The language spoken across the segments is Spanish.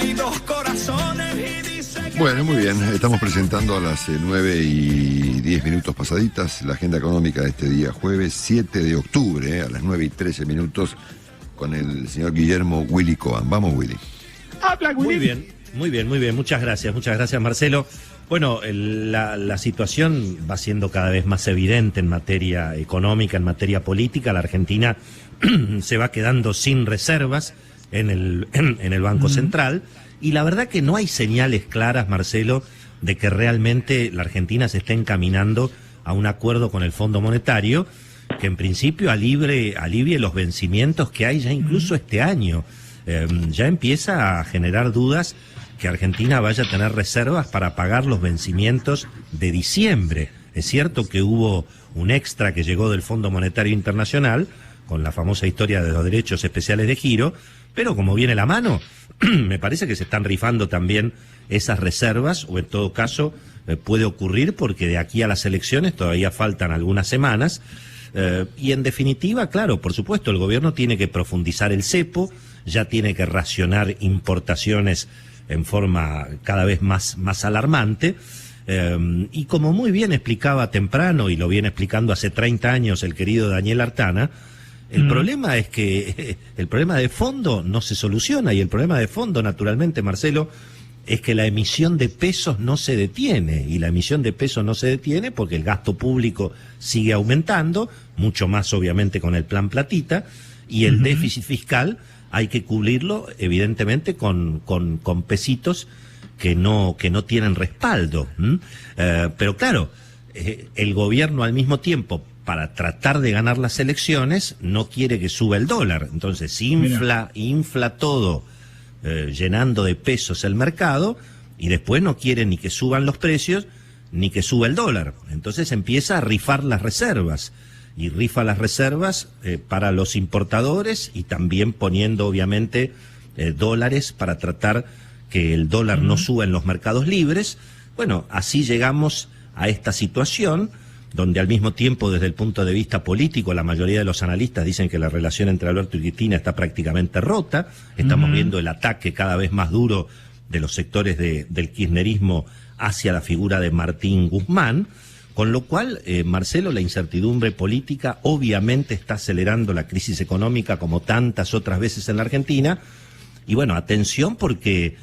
hay dos corazones y dice que... Bueno, muy bien, estamos presentando a las 9:10 pasaditas la agenda económica de este día jueves 7 de octubre, a las 9:13, con el señor Guillermo Willy Cohen. Vamos, Willy. Habla, Willy. Muy bien. Muchas gracias, Marcelo. Bueno, la situación va siendo cada vez más evidente en materia económica, en materia política. La Argentina se va quedando sin reservas en el Banco Central, y la verdad que no hay señales claras, Marcelo, de que realmente la Argentina se esté encaminando a un acuerdo con el Fondo Monetario que en principio alivie los vencimientos que hay ya incluso este año. Ya empieza a generar dudas que Argentina vaya a tener reservas para pagar los vencimientos de diciembre. Es cierto que hubo un extra que llegó del Fondo Monetario Internacional, con la famosa historia de los derechos especiales de giro, pero como viene la mano, me parece que se están rifando también esas reservas, o en todo caso puede ocurrir porque de aquí a las elecciones todavía faltan algunas semanas, y en definitiva, claro, por supuesto, el gobierno tiene que profundizar el cepo, ya tiene que racionar importaciones en forma cada vez más alarmante, y como muy bien explicaba temprano, y lo viene explicando hace 30 años el querido Daniel Artana, el problema es que el problema de fondo no se soluciona, y el problema de fondo, naturalmente, Marcelo, es que la emisión de pesos no se detiene, y la emisión de pesos no se detiene porque el gasto público sigue aumentando, mucho más obviamente con el plan Platita, y el déficit fiscal hay que cubrirlo evidentemente con pesitos que no tienen respaldo. Pero claro, el gobierno al mismo tiempo, para tratar de ganar las elecciones, no quiere que suba el dólar. Entonces infla todo, llenando de pesos el mercado, y después no quiere ni que suban los precios ni que suba el dólar. Entonces empieza a rifar las reservas, y rifa las reservas para los importadores, y también poniendo obviamente dólares para tratar que el dólar no suba en los mercados libres. Bueno, así llegamos a esta situación, donde al mismo tiempo, desde el punto de vista político, la mayoría de los analistas dicen que la relación entre Alberto y Cristina está prácticamente rota. Estamos viendo el ataque cada vez más duro de los sectores del kirchnerismo hacia la figura de Martín Guzmán, con lo cual, Marcelo, la incertidumbre política obviamente está acelerando la crisis económica como tantas otras veces en la Argentina. Y bueno, atención, porque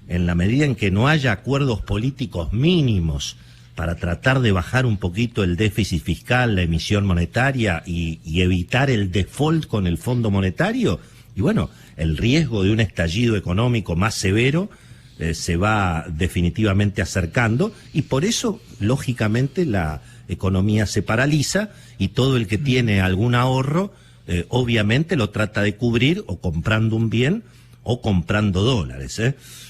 en la medida en que no haya acuerdos políticos mínimos para tratar de bajar un poquito el déficit fiscal, la emisión monetaria y evitar el default con el Fondo Monetario, y bueno, el riesgo de un estallido económico más severo se va definitivamente acercando, y por eso, lógicamente, la economía se paraliza, y todo el que tiene algún ahorro, obviamente lo trata de cubrir o comprando un bien o comprando dólares.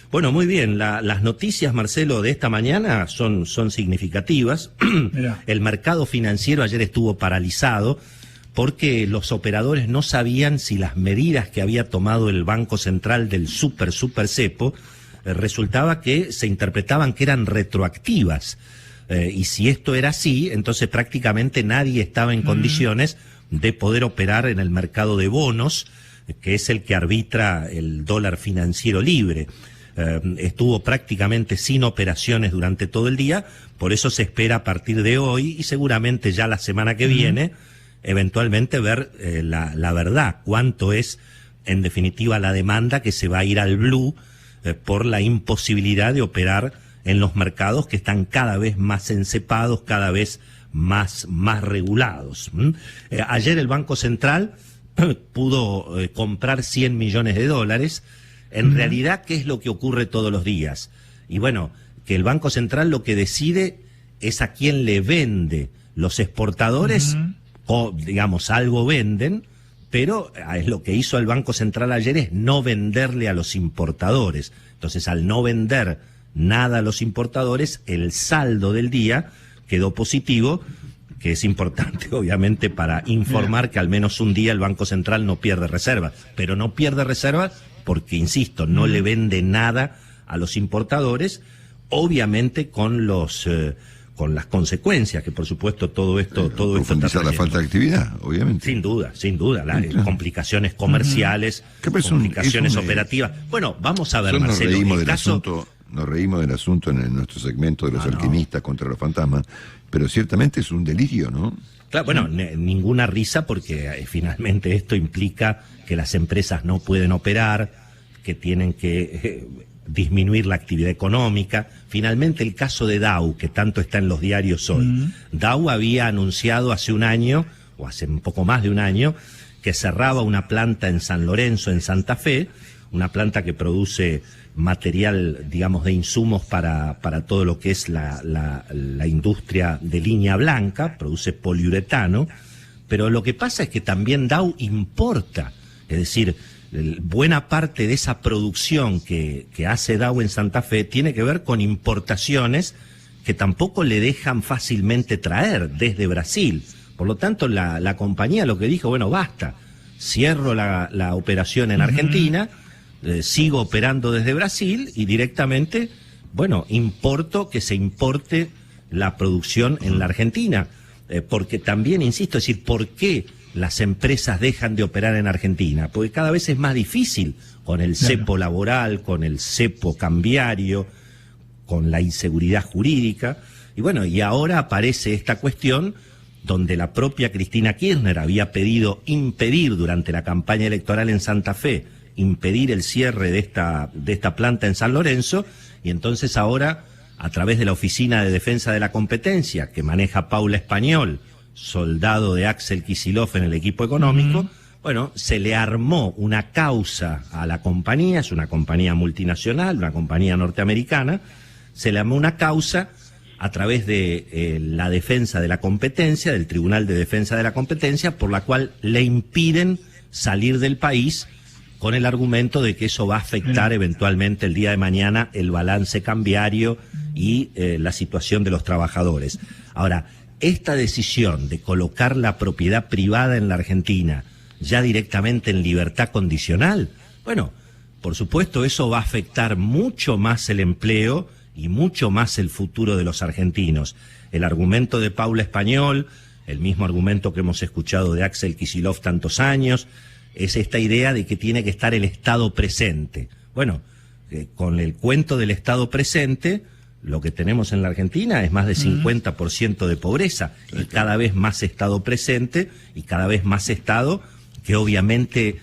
Bueno, muy bien, las noticias, Marcelo, de esta mañana son significativas. El mercado financiero ayer estuvo paralizado porque los operadores no sabían si las medidas que había tomado el Banco Central del super cepo resultaba que se interpretaban que eran retroactivas. Y si esto era así, entonces prácticamente nadie estaba en condiciones de poder operar en el mercado de bonos, que es el que arbitra el dólar financiero libre. Estuvo prácticamente sin operaciones durante todo el día, por eso se espera a partir de hoy, y seguramente ya la semana que viene, eventualmente ver la verdad, cuánto es en definitiva la demanda que se va a ir al blue por la imposibilidad de operar en los mercados que están cada vez más encepados, cada vez más regulados. Ayer el Banco Central pudo comprar 100 millones de dólares. En realidad, ¿qué es lo que ocurre todos los días? Y bueno, que el Banco Central lo que decide es a quién le vende. Los exportadores, digamos, algo venden, pero es lo que hizo el Banco Central ayer es no venderle a los importadores. Entonces, al no vender nada a los importadores, el saldo del día quedó positivo, que es importante, obviamente, para informar que al menos un día el Banco Central no pierde reservas. Pero no pierde reservas porque, insisto, no le vende nada a los importadores, obviamente con los con las consecuencias que por supuesto todo esto está profundizar la falta de actividad, obviamente. Sin duda, las complicaciones comerciales, complicaciones operativas. Bueno, vamos a ver, Marcelo, nos reímos del asunto en nuestro segmento de los alquimistas contra los fantasmas, pero ciertamente es un delirio, ¿no? Claro, bueno, ninguna risa porque finalmente esto implica que las empresas no pueden operar, que tienen que disminuir la actividad económica. Finalmente el caso de Dow, que tanto está en los diarios hoy. Dow había anunciado hace un año, o hace un poco más de un año, que cerraba una planta en San Lorenzo, en Santa Fe, una planta que produce material, digamos, de insumos para todo lo que es la industria de línea blanca, produce poliuretano, pero lo que pasa es que también Dow importa, es decir, buena parte de esa producción que hace Dow en Santa Fe tiene que ver con importaciones que tampoco le dejan fácilmente traer desde Brasil. Por lo tanto, la compañía lo que dijo, bueno, basta, cierro la operación en Argentina, sigo operando desde Brasil y directamente, bueno, importo que se importe la producción en la Argentina. Porque también, insisto, es decir, ¿por qué las empresas dejan de operar en Argentina? Porque cada vez es más difícil con el cepo laboral, con el cepo cambiario, con la inseguridad jurídica. Y bueno, y ahora aparece esta cuestión donde la propia Cristina Kirchner había pedido impedir durante la campaña electoral en Santa Fe, impedir el cierre de esta planta en San Lorenzo, y entonces ahora, a través de la Oficina de Defensa de la Competencia, que maneja Paula Español, soldado de Axel Kicillof en el equipo económico, bueno, se le armó una causa a la compañía, es una compañía multinacional, una compañía norteamericana, se le armó una causa a través de la defensa de la competencia, del Tribunal de Defensa de la Competencia, por la cual le impiden salir del país con el argumento de que eso va a afectar eventualmente el día de mañana el balance cambiario y la situación de los trabajadores. Ahora, esta decisión de colocar la propiedad privada en la Argentina ya directamente en libertad condicional, bueno, por supuesto eso va a afectar mucho más el empleo y mucho más el futuro de los argentinos. El argumento de Paula Español, el mismo argumento que hemos escuchado de Axel Kicillof tantos años, es esta idea de que tiene que estar el Estado presente. Bueno, con el cuento del Estado presente, lo que tenemos en la Argentina es más de 50% de pobreza, y cada vez más Estado presente y cada vez más Estado que obviamente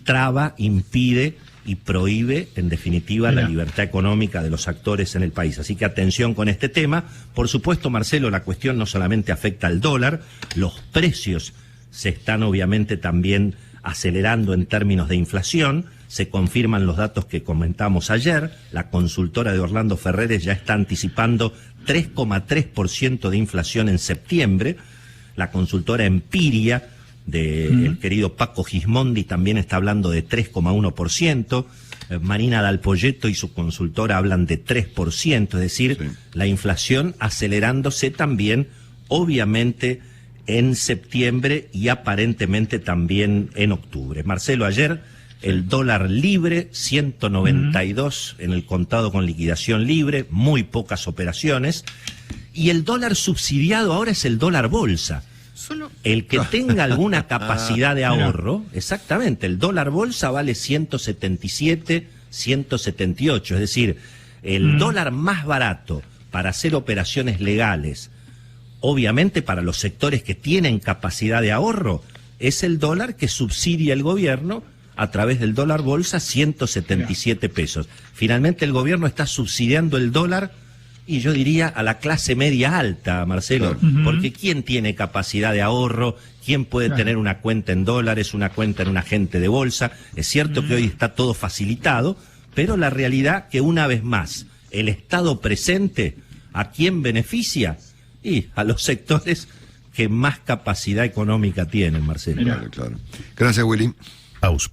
traba, impide y prohíbe, en definitiva, la libertad económica de los actores en el país. Así que atención con este tema. Por supuesto, Marcelo, la cuestión no solamente afecta al dólar, los precios se están obviamente también acelerando en términos de inflación. Se confirman los datos que comentamos ayer. La consultora de Orlando Ferreres ya está anticipando 3,3% de inflación en septiembre. La consultora Empiria del querido Paco Gismondi también está hablando de 3,1%. Marina Dalpolletto y su consultora hablan de 3%, es decir, la inflación acelerándose también, obviamente, en septiembre y aparentemente también en octubre. Marcelo, ayer el dólar libre, 192 en el contado con liquidación libre, muy pocas operaciones, y el dólar subsidiado ahora es el dólar bolsa. El que tenga alguna capacidad de ahorro, exactamente, el dólar bolsa vale 177, 178, es decir, el dólar más barato para hacer operaciones legales, obviamente para los sectores que tienen capacidad de ahorro, es el dólar que subsidia el gobierno a través del dólar bolsa, 177 pesos. Finalmente el gobierno está subsidiando el dólar, y yo diría a la clase media alta, Marcelo, porque ¿quién tiene capacidad de ahorro? ¿Quién puede tener una cuenta en dólares, una cuenta en un agente de bolsa? Es cierto que hoy está todo facilitado, pero la realidad que una vez más, el Estado presente, ¿a quién beneficia? Y a los sectores que más capacidad económica tienen, Marcelo. Claro. Gracias, Willy.